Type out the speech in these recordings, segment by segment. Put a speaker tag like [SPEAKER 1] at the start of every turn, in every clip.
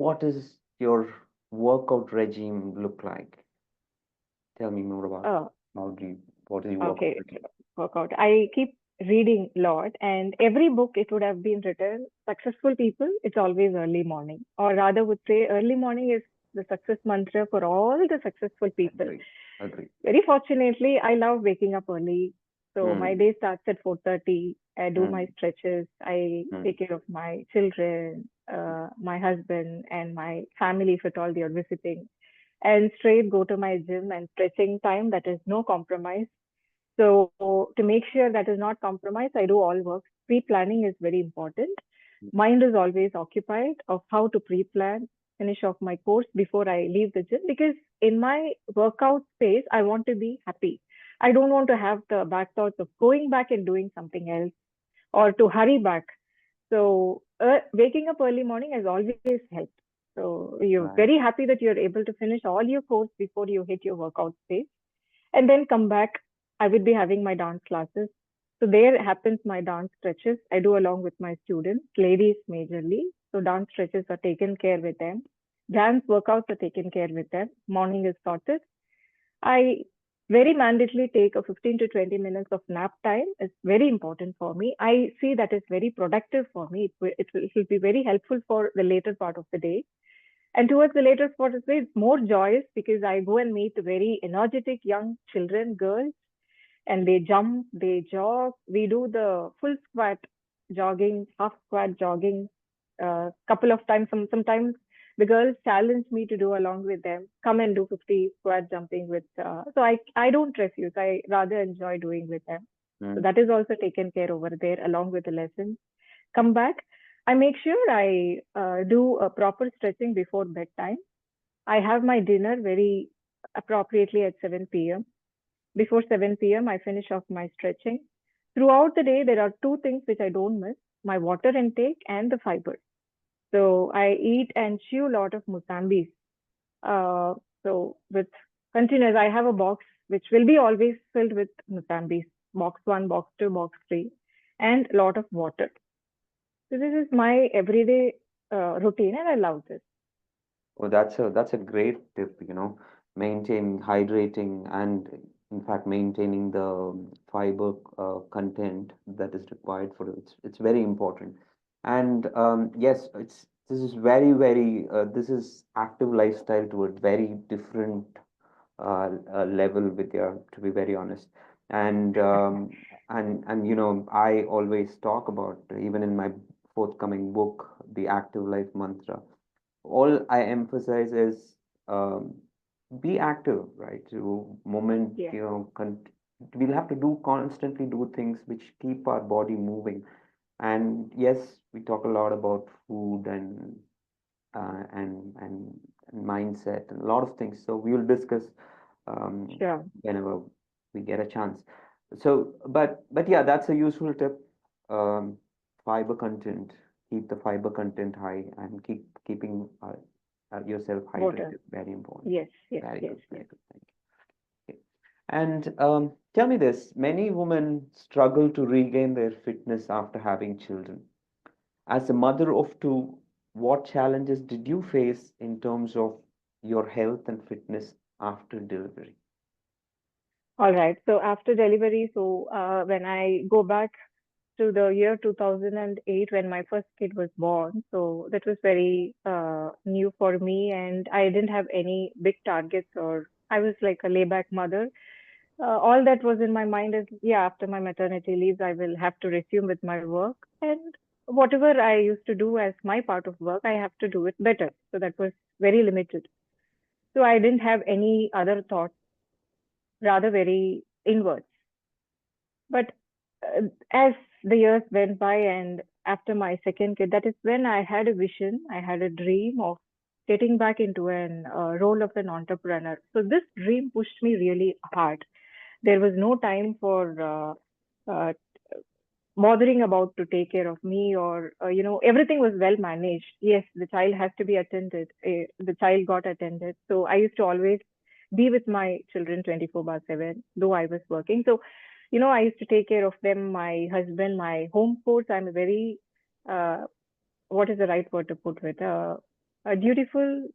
[SPEAKER 1] what is your workout regime look like? Tell me more about
[SPEAKER 2] Oh,
[SPEAKER 1] how do you, what is your workout
[SPEAKER 2] okay.
[SPEAKER 1] regime?
[SPEAKER 2] Workout. I keep reading a lot, and every book it would have been written, successful people, it's always early morning, or rather would say early morning is the success mantra for all the successful people.
[SPEAKER 1] Agree. Agree.
[SPEAKER 2] Very fortunately, I love waking up early. So my
[SPEAKER 1] Mm,
[SPEAKER 2] day starts at 4:30. I do my
[SPEAKER 1] mm,
[SPEAKER 2] stretches. I
[SPEAKER 1] mm.
[SPEAKER 2] take care of my children, my husband, and my family if at all they are visiting. And straight go to my gym and stretching time. That is no compromise. So to make sure that is not compromised, I do all work. Pre-planning is very important. Mind is always occupied of how to pre-plan, finish off my course before I leave the gym because in my workout space, I want to be happy. I don't want to have the back thoughts of going back and doing something else or to hurry back. So waking up early morning has always helped. So you're very
[SPEAKER 1] Right.
[SPEAKER 2] happy that you're able to finish all your course before you hit your workout space and then come back. I would be having my dance classes. So there happens my dance stretches. I do along with my students, ladies majorly. So dance stretches are taken care with them. Dance workouts are taken care with them. Morning is sorted. I very mandatorily take a 15 to 20 minutes of nap time. It's very important for me. I see that is very productive for me. It will be very helpful for the later part of the day. And towards the later part of the day, it's more joyous because I go and meet very energetic young children, girls, and they jump, they jog. We do the full squat jogging, half squat jogging, couple of times. Sometimes the girls challenge me to do along with them. Come and do 50 squat jumping with. So I don't refuse. I rather enjoy doing with them. So
[SPEAKER 1] Mm,
[SPEAKER 2] that is also taken care over there along with the lessons. Come back. I make sure I do a proper stretching before bedtime. I have my dinner very appropriately at 7 p.m. Before 7 p.m., I finish off my stretching. Throughout the day, there are two things which I don't miss, my water intake and the fiber. So I eat and chew a lot of musambis. Uh, so with continuous, I have a box which will be always filled with musambis, box one, box two, box three, and a lot of water. So this is my everyday routine, and I love this.
[SPEAKER 1] Well, that's a great tip, maintain hydrating and in fact maintaining the fiber content that is required for it. It's very important. And yes, it's this is very, very this is active lifestyle to a very different level with your, to be very honest. And I always talk about, even in my forthcoming book, the active life mantra, all I emphasize is be active, right? To moment,
[SPEAKER 2] Yeah.
[SPEAKER 1] we'll have to do constantly do things which keep our body moving. And yes, we talk a lot about food uh, and and and mindset and a lot of things. So we will discuss
[SPEAKER 2] Sure.
[SPEAKER 1] whenever we get a chance. So, but yeah, that's a useful tip. Um, Fiber content, keep the fiber content high and keeping yourself
[SPEAKER 2] Water.
[SPEAKER 1] hydrated. Very important.
[SPEAKER 2] Yes, yes,
[SPEAKER 1] Very
[SPEAKER 2] yes,
[SPEAKER 1] good.
[SPEAKER 2] yes.
[SPEAKER 1] Very good. Thank you. Okay. And tell me this: many women struggle to regain their fitness after having children. As a mother of two, what challenges did you face in terms of your health and fitness after delivery?
[SPEAKER 2] All right. So after delivery, so when I go back to the year 2008 when my first kid was born, so that was very new for me, and I didn't have any big targets, or I was like a layback mother. All that was in my mind is, yeah, after my maternity leaves, I will have to resume with my work, and whatever I used to do as my part of work, I have to do it better. So that was very limited. So I didn't have any other thoughts, rather very inward. But as the years went by, and after my second kid, that is when I had a vision, I had a dream of getting back into an role of an entrepreneur. So this dream pushed me really hard. There was no time for bothering about to take care of me, or everything was well managed. Yes, the child has to be attended. The child got attended. So I used to always be with my children 24 by 7, though I was working. So I used to take care of them, my husband, my home course. I'm a very uh, what is the right word to put with a dutiful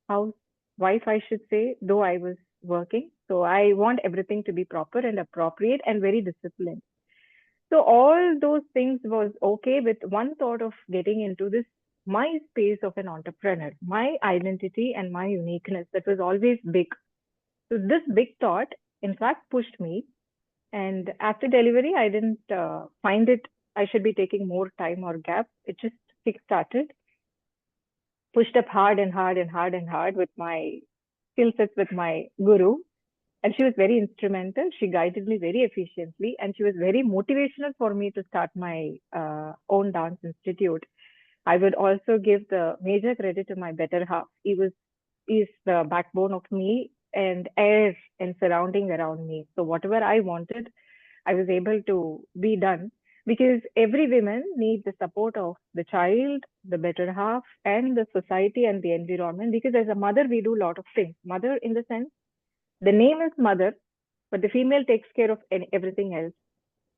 [SPEAKER 2] housewife, I should say, though I was working. So I want everything to be proper and appropriate and very disciplined. So all those things was okay with one thought of getting into this my space of an entrepreneur, my identity and my uniqueness that was always big. So this big thought, in fact, pushed me. And after delivery, I didn't find it. I should be taking more time or gap. It just kick-started, pushed up hard and hard and hard and hard with my skill sets with my guru. And she was very instrumental. She guided me very efficiently, and she was very motivational for me to start my own dance institute. I would also give the major credit to my better half. He is the backbone of me and air and surrounding around me. So whatever I wanted, I was able to be done because every woman needs the support of the child, the better half, and the society and the environment. Because as a mother, we do a lot of things. Mother, in the sense, the name is mother, but the female takes care of everything else.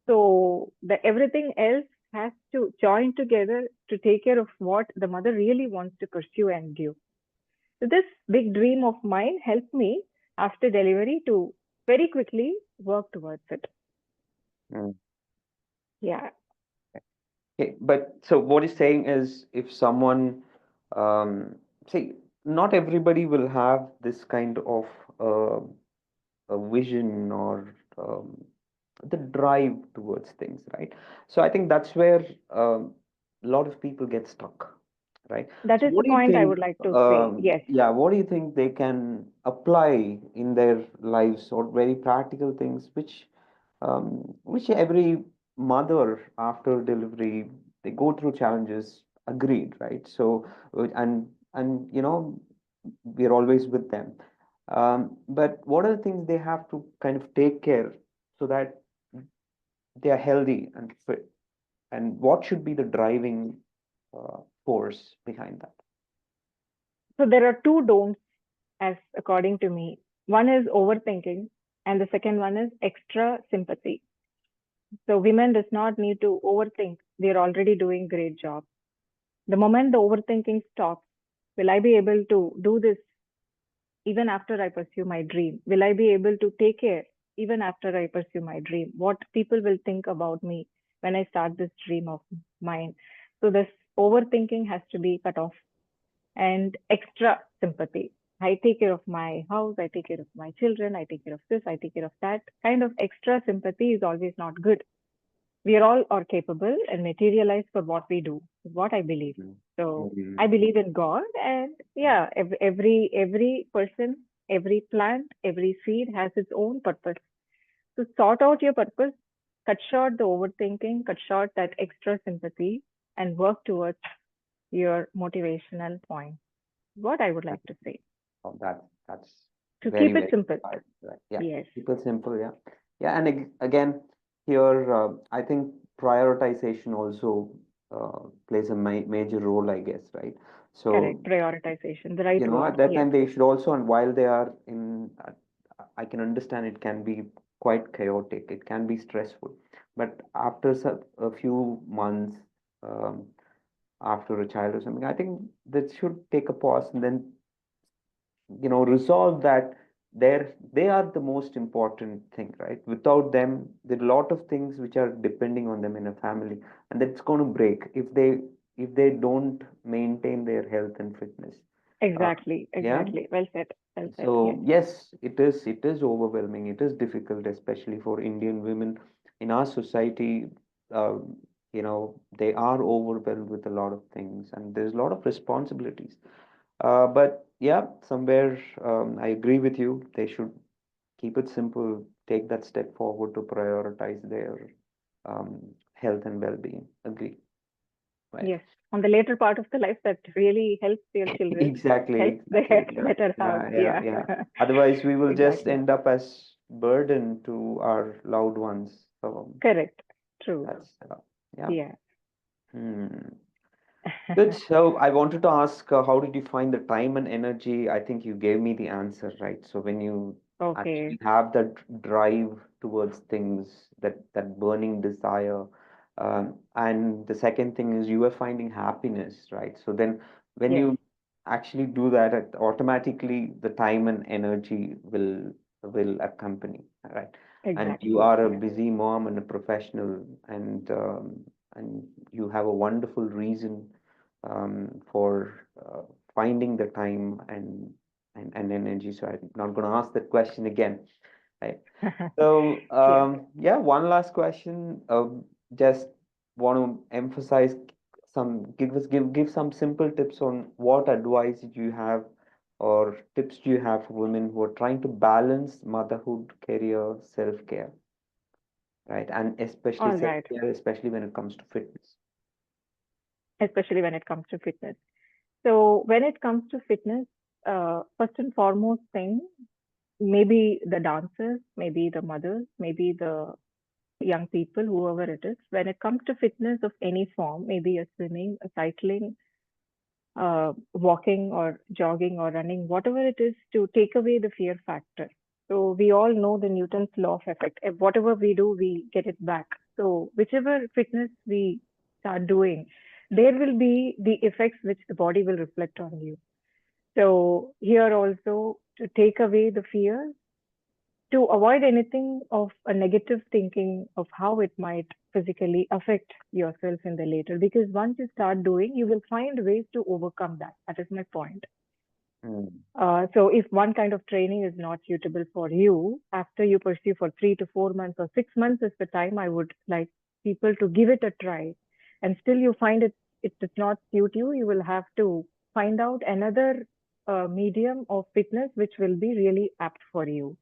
[SPEAKER 2] So the everything else has to join together to take care of what the mother really wants to pursue and give. So this big dream of mine helped me after delivery to very quickly work towards it.
[SPEAKER 1] Mm.
[SPEAKER 2] Yeah,
[SPEAKER 1] Okay, but so what he's saying is if someone, um, see, not everybody will have this kind of uh, a vision or the drive towards things, right? So I think that's where a lot of people get stuck, right?
[SPEAKER 2] that
[SPEAKER 1] So
[SPEAKER 2] is the
[SPEAKER 1] what do you
[SPEAKER 2] point I
[SPEAKER 1] think?
[SPEAKER 2] would like to say. Yes,
[SPEAKER 1] Yeah, what do you think they can apply in their lives or very practical things, which every mother after delivery they go through challenges. Agreed, right? So and we're always with them. But what are the things they have to kind of take care so that they are healthy and fit? And what should be the driving force behind that?
[SPEAKER 2] so there are two don'ts, as according to me. One is overthinking, and the second one is extra sympathy. So women does not need to overthink. They're already doing great job. The moment the overthinking stops, will I be able to do this even after I pursue my dream? Will I be able to take care even after I pursue my dream? What people will think about me when I start this dream of mine? So this overthinking has to be cut off and extra sympathy. I take care of my house, I take care of my children, I take care of this, I take care of that. Kind of extra sympathy is always not good. We are all are capable and materialized for what we do, is what I believe. So I
[SPEAKER 1] Mm-hmm.
[SPEAKER 2] believe in God, and yeah, every person, every plant, every seed has its own purpose. So sort out your purpose, cut short the overthinking, cut short that extra sympathy, and work towards your motivational point. What I would like to say.
[SPEAKER 1] Oh, that's
[SPEAKER 2] To
[SPEAKER 1] very,
[SPEAKER 2] keep it
[SPEAKER 1] very
[SPEAKER 2] simple.
[SPEAKER 1] right. Right. Yeah.
[SPEAKER 2] Yes,
[SPEAKER 1] Keep it simple. Yeah. Yeah. And again, here I think prioritization also plays a major role, I guess, right?
[SPEAKER 2] correct.
[SPEAKER 1] So
[SPEAKER 2] Prioritization, the right
[SPEAKER 1] at
[SPEAKER 2] word.
[SPEAKER 1] that
[SPEAKER 2] Yes,
[SPEAKER 1] time they should also, and while they are in, I can understand it can be quite chaotic. It can be stressful, but after a few months, um, after a child or something, I think that should take a pause and then resolve that they are the most important thing, right? Without them there are a lot of things which are depending on them in a family, and that's going to break if they don't maintain their health and fitness. uh,
[SPEAKER 2] exactly,
[SPEAKER 1] yeah.
[SPEAKER 2] exactly. Well said. Well said. Yes,
[SPEAKER 1] So yes, it is overwhelming. It is difficult, especially for Indian women in our society. uh, they are overwhelmed with a lot of things, and there's a lot of responsibilities. But yeah, somewhere I agree with you. They should keep it simple, take that step forward to prioritize their health and well-being. Agree, right?
[SPEAKER 2] yes. On the later part of the life, that really helps their children,
[SPEAKER 1] Exactly,
[SPEAKER 2] helps their
[SPEAKER 1] exactly. Yeah,
[SPEAKER 2] better half.
[SPEAKER 1] yeah, yeah,
[SPEAKER 2] Yeah,
[SPEAKER 1] yeah. Otherwise, we will just
[SPEAKER 2] exactly.
[SPEAKER 1] end up as burden to our loved ones. So
[SPEAKER 2] Correct. True.
[SPEAKER 1] that's yeah.
[SPEAKER 2] Yeah.
[SPEAKER 1] Hmm. Good. So I wanted to ask, how did you find the time and energy? I think you gave me the answer, right? So when you actually
[SPEAKER 2] Okay.
[SPEAKER 1] have that drive towards things, that burning desire, and the second thing is you are finding happiness, right? So then when
[SPEAKER 2] Yes.
[SPEAKER 1] actually do that, automatically the time and energy will accompany, right? And you
[SPEAKER 2] Exactly.
[SPEAKER 1] are a
[SPEAKER 2] Yeah.
[SPEAKER 1] busy mom and a professional, and you have a wonderful reason for finding the time and energy. So I'm not going to ask that question again, right? So,
[SPEAKER 2] Yeah.
[SPEAKER 1] yeah, one last question. Just want to emphasize give some simple tips on what advice do you have or tips do you have for women who are trying to balance motherhood, career, self-care, right? And especially
[SPEAKER 2] All right.
[SPEAKER 1] self-care, especially when it comes to fitness.
[SPEAKER 2] Especially when it comes to fitness. So when it comes to fitness, first and foremost thing, maybe the dancers, maybe the mothers, maybe the young people, whoever it is, when it comes to fitness of any form, maybe a swimming, a cycling, walking or jogging or running, whatever it is, to take away the fear factor. So we all know the Newton's law of effect. If whatever we do, we get it back. So whichever fitness we start doing, there will be the effects which the body will reflect on you. So here also, to take away the fear, to avoid anything of a negative thinking of how it might physically affect yourself in the later, because once you start doing, you will find ways to overcome that. That is my point.
[SPEAKER 1] Mm,
[SPEAKER 2] So if one kind of training is not suitable for you, after you pursue for 3 to 4 months or 6 months is the time I would like people to give it a try, and still you find it does not suit you, you will have to find out another medium of fitness which will be really apt for you.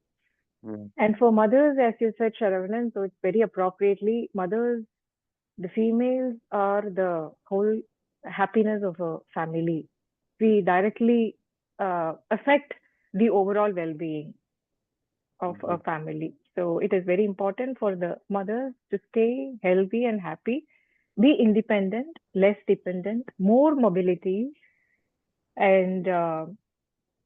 [SPEAKER 1] mm,
[SPEAKER 2] And for mothers, as you said, Sharavanan, so it's very appropriately, mothers, the females are the whole happiness of a family. We directly affect the overall well-being of a
[SPEAKER 1] mm,
[SPEAKER 2] family. So it is very important for the mothers to stay healthy and happy, be independent, less dependent, more mobility, and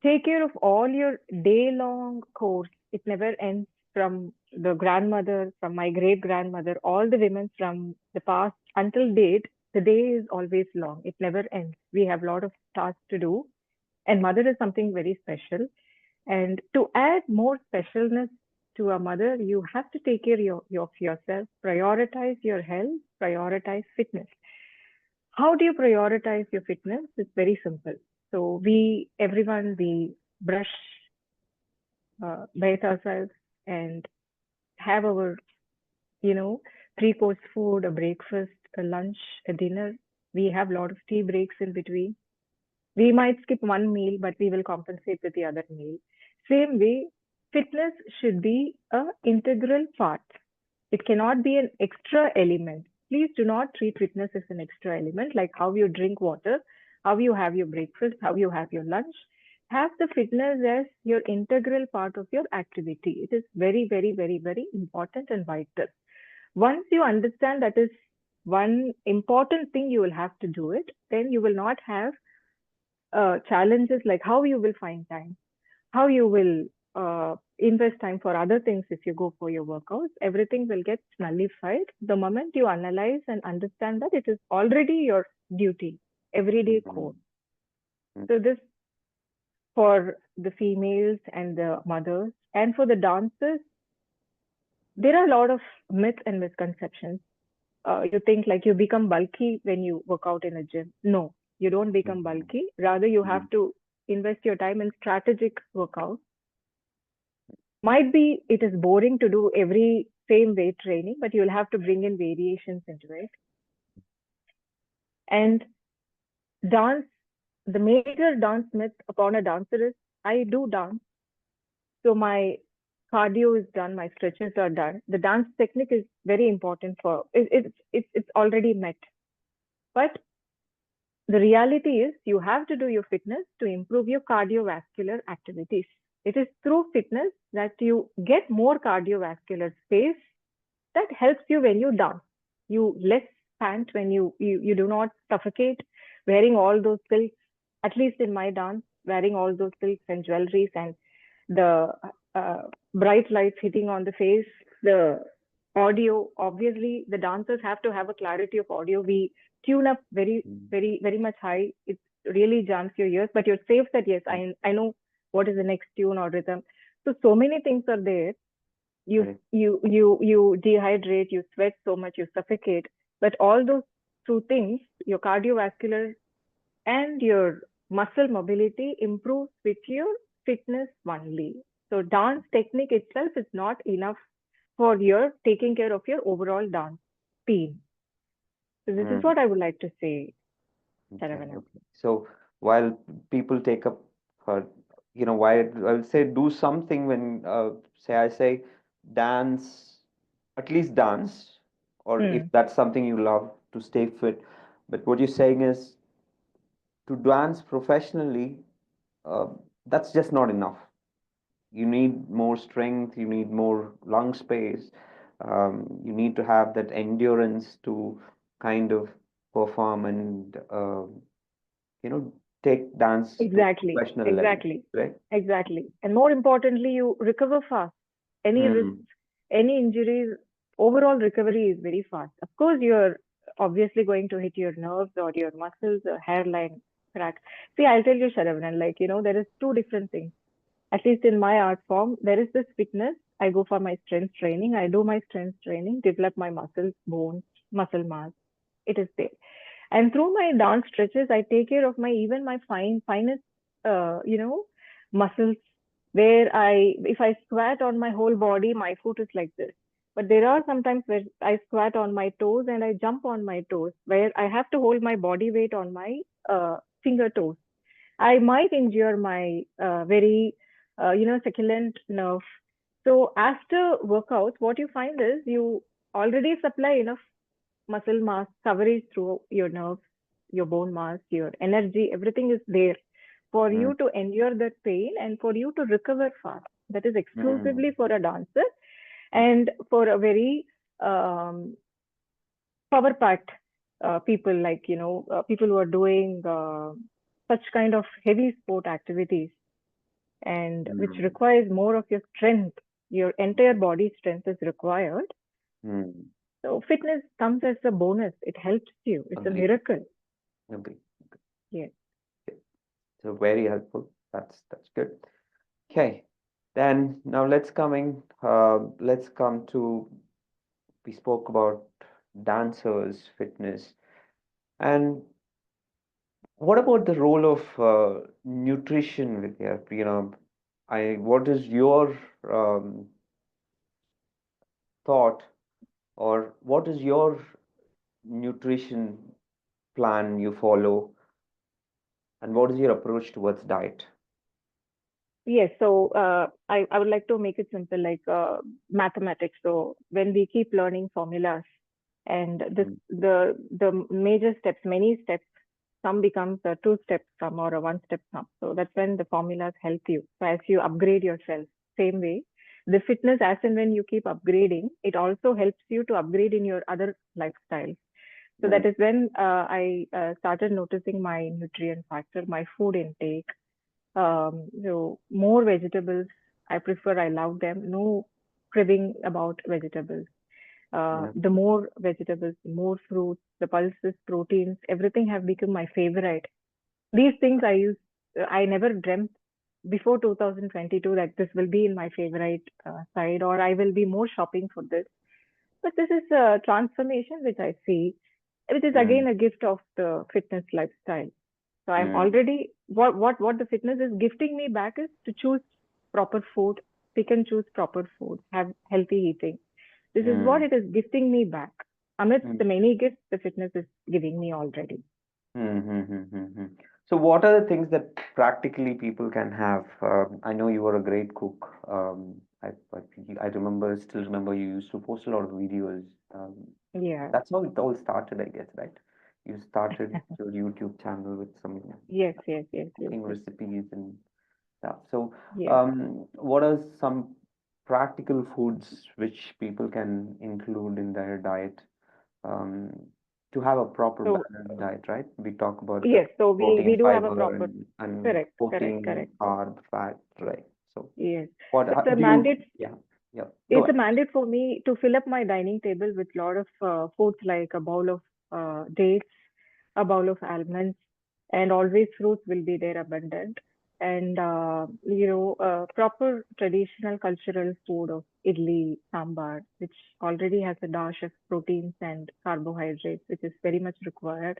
[SPEAKER 2] take care of all your day long course. It never ends, from the grandmother, from my great grandmother, all the women from the past until date. The day is always long. It never ends. We have a lot of tasks to do. And mother is something very special. And to add more specialness to a mother, you have to take care of yourself, prioritize your health, prioritize fitness. How do you prioritize your fitness? It's very simple. So everyone, we brush, bathe ourselves, and have our, you know, three-course food, a breakfast, a lunch, a dinner. We have a lot of tea breaks in between. We might skip one meal, but we will compensate with the other meal. Same way, fitness should be a integral part. It cannot be an extra element. Please do not treat fitness as an extra element, like how you drink water, how you have your breakfast, how you have your lunch. Have the fitness as your integral part of your activity. It is very, very, very, very important and vital. Once you understand that is one important thing, you will have to do it, then you will not have challenges like how you will find time, how you will invest time for other things if you go for your workouts. Everything will get nullified the moment you analyze and understand that it is already your duty, everyday core.
[SPEAKER 1] mm, mm,
[SPEAKER 2] So this for the females and the mothers, and for the dancers, there are a lot of myths and misconceptions. You think like you become bulky when you work out in a gym. No, you don't become
[SPEAKER 1] mm,
[SPEAKER 2] bulky. Rather, you have
[SPEAKER 1] mm,
[SPEAKER 2] to invest your time in strategic workouts. Might be it is boring to do every same weight training, but you'll have to bring in variations into it. And dance, the major dance myth upon a dancer is I do dance, so my cardio is done, my stretches are done. The dance technique is very important for it's already met. But the reality is you have to do your fitness to improve your cardiovascular activities. It is through fitness that you get more cardiovascular space that helps you when you dance. You less pant when you do not suffocate wearing all those silks. At least in my dance, wearing all those silks and jewelries and the uh, bright lights hitting on the face, the audio. Obviously, the dancers have to have a clarity of audio. We tune up very,
[SPEAKER 1] mm,
[SPEAKER 2] very, very much high. really jams your ears, but you're safe that yes,
[SPEAKER 1] Mm.
[SPEAKER 2] I know what is the next tune or rhythm. So many things are there.
[SPEAKER 1] Correct.
[SPEAKER 2] You dehydrate, you sweat so much, you suffocate. But all those two things, your cardiovascular and your muscle mobility improves with your fitness only. So dance technique itself is not enough for your taking care of your overall dance team. So this is
[SPEAKER 1] Mm.
[SPEAKER 2] what I would like to say,
[SPEAKER 1] Okay,
[SPEAKER 2] Saravana.
[SPEAKER 1] okay. So while people take up for, why I would say do something when, say I say dance, at least dance, or if
[SPEAKER 2] Hmm.
[SPEAKER 1] that's something you love to stay fit. But what you're saying is to dance professionally, uh, that's just not enough. You need more strength, you need more lung space, you need to have that endurance to kind of perform and you know take dance to a
[SPEAKER 2] Exactly,
[SPEAKER 1] professional level,
[SPEAKER 2] exactly,
[SPEAKER 1] right?
[SPEAKER 2] exactly. And more importantly, you recover fast. Any risks,
[SPEAKER 1] Mm,
[SPEAKER 2] any injuries, overall recovery is very fast. Of course, you're obviously going to hit your nerves or your muscles or hairline cracks. See, I'll tell you, Sharavan, there is two different things. At least in my art form, there is this fitness. I go for my strength training. I do my strength training, develop my muscles, bones, muscle mass. It is there. And through my dance stretches, I take care of my even my finest, muscles. Where if I squat on my whole body, my foot is like this. But there are sometimes where I squat on my toes and I jump on my toes, where I have to hold my body weight on my finger toes. I might injure my very, succulent nerve. So after workouts, what you find is you already supply enough muscle mass coverage through your nerves, your bone mass, your energy, everything is there for
[SPEAKER 1] mm,
[SPEAKER 2] you to endure that pain and for you to recover fast. That is
[SPEAKER 1] mm,
[SPEAKER 2] exclusively for a dancer and for a very um, power packed people, like people who are doing such kind of heavy sport activities and which
[SPEAKER 1] mm,
[SPEAKER 2] requires more of your strength. Your entire body strength is required.
[SPEAKER 1] mm.
[SPEAKER 2] So fitness comes as a bonus. It helps you. It's a
[SPEAKER 1] Agree,
[SPEAKER 2] miracle.
[SPEAKER 1] agree.
[SPEAKER 2] Yes.
[SPEAKER 1] Okay. So very helpful. That's good. Okay. Then now let's come to, we spoke about dancers, fitness, and what about the role of nutrition, Vidya? What is your um, thought, or what is your nutrition plan you follow, and what is your approach towards diet?
[SPEAKER 2] Yes. So I would like to make it simple, like mathematics. So when we keep learning formulas and
[SPEAKER 1] Mm,
[SPEAKER 2] the major steps, many steps, some becomes a two step sum or a one step sum. So that's when the formulas help you. So as you upgrade yourself, same way, the fitness as and when you keep upgrading, it also helps you to upgrade in your other lifestyles. So
[SPEAKER 1] mm,
[SPEAKER 2] that is when I started noticing my nutrient factor, my food intake. More vegetables. I prefer. I love them. No cribbing about vegetables.
[SPEAKER 1] yeah.
[SPEAKER 2] The more vegetables, the more fruits, the pulses, proteins, everything have become my favorite. These things I never dreamt before 2022 that this will be in my favorite side or I will be more shopping for this. But this is a transformation which I see, which is
[SPEAKER 1] Mm,
[SPEAKER 2] again a gift of the fitness lifestyle. So I'm
[SPEAKER 1] mm,
[SPEAKER 2] already what the fitness is gifting me back is to choose proper food, pick and choose proper food, have healthy eating. This is what
[SPEAKER 1] mm,
[SPEAKER 2] it is gifting me back amidst
[SPEAKER 1] mm,
[SPEAKER 2] the many gifts the fitness is giving me already.
[SPEAKER 1] mm, mm, mm, mm, mm. So, what are the things that practically people can have? I know you were a great cook. I remember, still remember, you used to post a lot of videos. Um,
[SPEAKER 2] Yeah.
[SPEAKER 1] that's how it all started, I guess, right? You started your YouTube channel with some
[SPEAKER 2] Yes, yes, yes, yes,
[SPEAKER 1] cooking
[SPEAKER 2] yes,
[SPEAKER 1] recipes and stuff. So,
[SPEAKER 2] yes.
[SPEAKER 1] what are some practical foods which people can include in their diet, um, to have a proper
[SPEAKER 2] So
[SPEAKER 1] balanced diet, right? We talk about the
[SPEAKER 2] yes, so we
[SPEAKER 1] protein,
[SPEAKER 2] do have a
[SPEAKER 1] fiber,
[SPEAKER 2] proper
[SPEAKER 1] and
[SPEAKER 2] correct, correct,
[SPEAKER 1] protein,
[SPEAKER 2] correct.
[SPEAKER 1] carb, fat, right? So,
[SPEAKER 2] Yes.
[SPEAKER 1] what
[SPEAKER 2] It's a
[SPEAKER 1] do you?
[SPEAKER 2] mandate.
[SPEAKER 1] Yeah, yeah. Go
[SPEAKER 2] It's a
[SPEAKER 1] ahead.
[SPEAKER 2] mandate for me to fill up my dining table with a lot of foods like a bowl of dates, a bowl of almonds, and always fruits will be there abundant. And proper traditional cultural food of idli, sambar, which already has a dash of proteins and carbohydrates, which is very much required.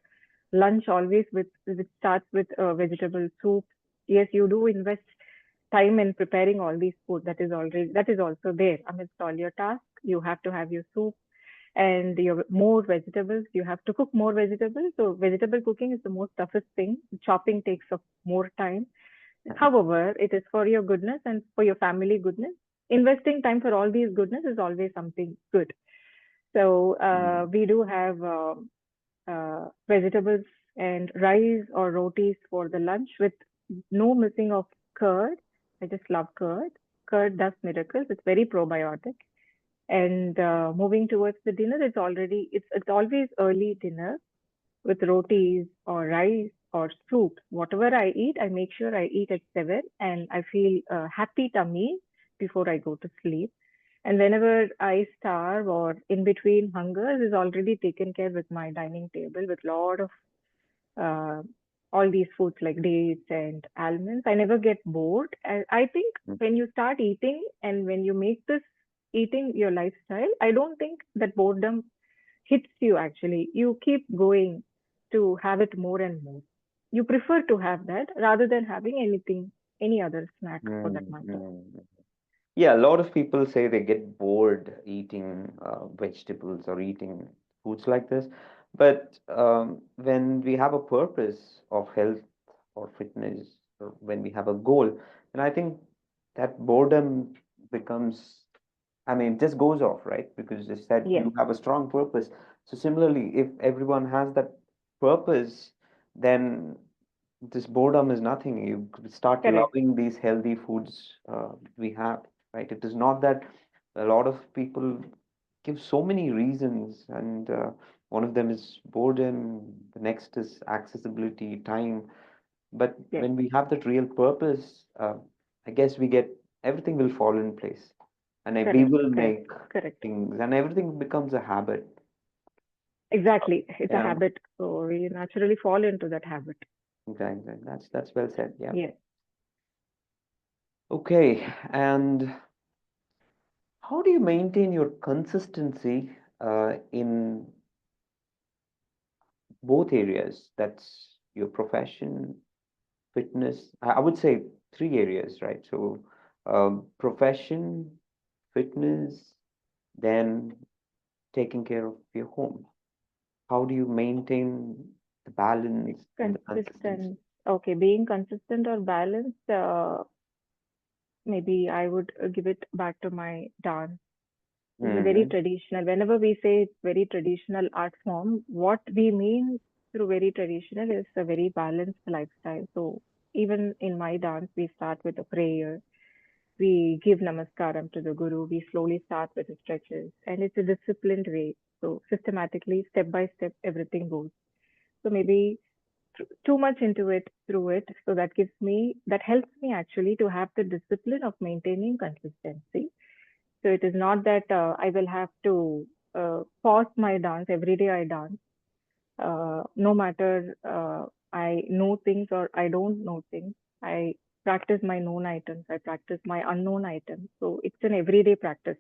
[SPEAKER 2] Lunch always which starts with vegetable soup. Yes, you do invest time in preparing all these food. That is also there amidst all your tasks. You have to have your soup and your more vegetables. You have to cook more vegetables. So vegetable cooking is the most toughest thing. Chopping takes up more time. However, it is for your goodness and for your family goodness. Investing time for all these goodness is always something good. So
[SPEAKER 1] Mm,
[SPEAKER 2] we do have vegetables and rice or rotis for the lunch with no missing of curd. I just love curd. Curd does miracles. It's very probiotic. And moving towards the dinner, it's always early dinner with rotis or rice or soup. Whatever I eat, I make sure I eat at 7 and I feel a happy tummy before I go to sleep. And whenever I starve or in between hungers is already taken care with my dining table with lot of uh, all these foods like dates and almonds. I never get bored. I think
[SPEAKER 1] mm,
[SPEAKER 2] when you start eating and when you make this eating your lifestyle, I don't think that boredom hits you actually. You keep going to have it more and more. You prefer to have that rather than having anything, any other snack for that
[SPEAKER 1] mm,
[SPEAKER 2] matter.
[SPEAKER 1] mm. Yeah, a lot of people say they get bored eating vegetables or eating foods like this. But when we have a purpose of health or fitness, or when we have a goal, then I think that boredom becomes, I mean, it just goes off, right? Because you said
[SPEAKER 2] Yes,
[SPEAKER 1] you have a strong purpose. So similarly, if everyone has that purpose, then this boredom is nothing. You could start
[SPEAKER 2] correct,
[SPEAKER 1] loving these healthy foods we have, right? It is not that a lot of people give so many reasons, and one of them is boredom, the next is accessibility, time. But
[SPEAKER 2] yes,
[SPEAKER 1] when we have that real purpose, I guess we get everything will fall in place, and we
[SPEAKER 2] correct,
[SPEAKER 1] will
[SPEAKER 2] correct,
[SPEAKER 1] make
[SPEAKER 2] correct.
[SPEAKER 1] things, and everything becomes a habit.
[SPEAKER 2] Exactly. It's a
[SPEAKER 1] Yeah,
[SPEAKER 2] habit. So we naturally fall into that habit.
[SPEAKER 1] exactly. That's well said. Yeah.
[SPEAKER 2] Yes.
[SPEAKER 1] Okay, and how do you maintain your consistency in both areas? That's your profession, fitness. I would say three areas, right? So, profession, fitness, then taking care of your home. How do you maintain the balance and the consistency?
[SPEAKER 2] Consistent. Okay, being consistent or balanced, maybe I would give it back to my dance. It's a very
[SPEAKER 1] Mm-hmm.
[SPEAKER 2] traditional. Whenever we say it's very traditional art form, what we mean through very traditional is a very balanced lifestyle. So even in my dance, we start with a prayer. We give namaskaram to the guru. We slowly start with the stretches, and it's a disciplined way. So systematically, step by step, everything goes. So maybe too much into it through it. So that helps me actually to have the discipline of maintaining consistency. So it is not that I will have to pause my dance every day I dance, no matter I know things or I don't know things. I practice my known items. I practice my unknown items. So it's an everyday practice.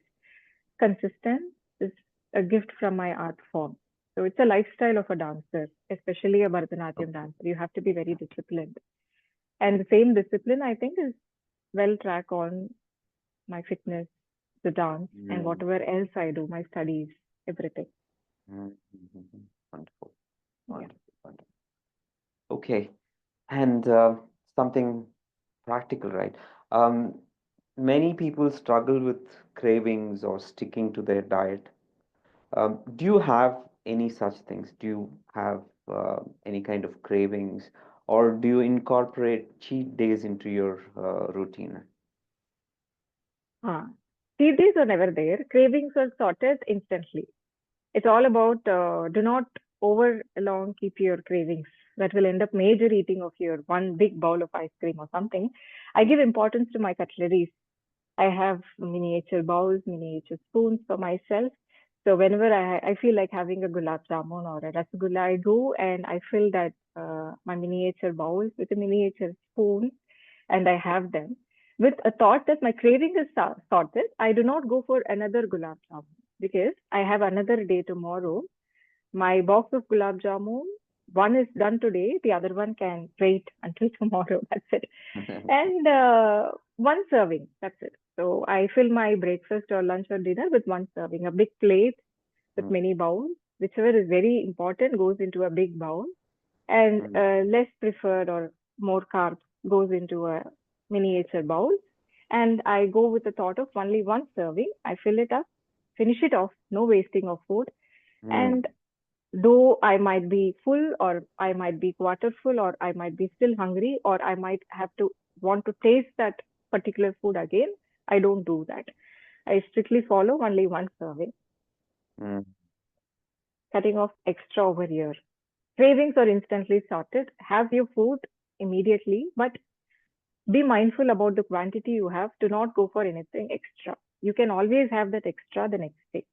[SPEAKER 2] Consistent is a gift from my art form. So it's a lifestyle of a dancer, especially a Bharatanatyam dancer. You have to be very disciplined. And the same discipline, I think, is well track on my fitness, the dance, and
[SPEAKER 1] Mm-hmm.
[SPEAKER 2] whatever else I do, my studies, everything.
[SPEAKER 1] Mm-hmm. Wonderful,
[SPEAKER 2] Yeah.
[SPEAKER 1] wonderful, wonderful. Okay, and something practical, right? Um, Many people struggle with cravings or sticking to their diet. Do you have any such things? Do you have any kind of cravings, or do you incorporate cheat days into your routine?
[SPEAKER 2] Huh. Cheat days are never there. Cravings are sorted instantly. It's all about do not over long keep your cravings. That will end up major eating of your one big bowl of ice cream or something. I give importance to my cutleries. I have miniature bowls, miniature spoons for myself. So whenever I feel like having a gulab jamun or a rasgulla, I go and I fill that my miniature bowls with a miniature spoon, and I have them with a thought that my craving is sorted. I do not go for another gulab jamun because I have another day tomorrow. My box of gulab jamun, one is done today, the other one can wait until tomorrow. That's it. And one serving, that's it. So I fill my breakfast or lunch or dinner with one serving, a big plate with
[SPEAKER 1] Mm,
[SPEAKER 2] many bowls. Whichever is very important goes into a big bowl, and
[SPEAKER 1] mm,
[SPEAKER 2] less preferred or more carbs goes into a miniature bowl. And I go with the thought of only one serving. I fill it up, finish it off, no wasting of food.
[SPEAKER 1] mm,
[SPEAKER 2] And though I might be full, or I might be quarter full, or I might be still hungry, or I might have to want to taste that particular food again, I don't do that. I strictly follow only one serving,
[SPEAKER 1] mm.
[SPEAKER 2] cutting off extra over here. Cravings are instantly sorted. Have your food immediately, but be mindful about the quantity you have. Do not go for anything extra. You can always have that extra the next day.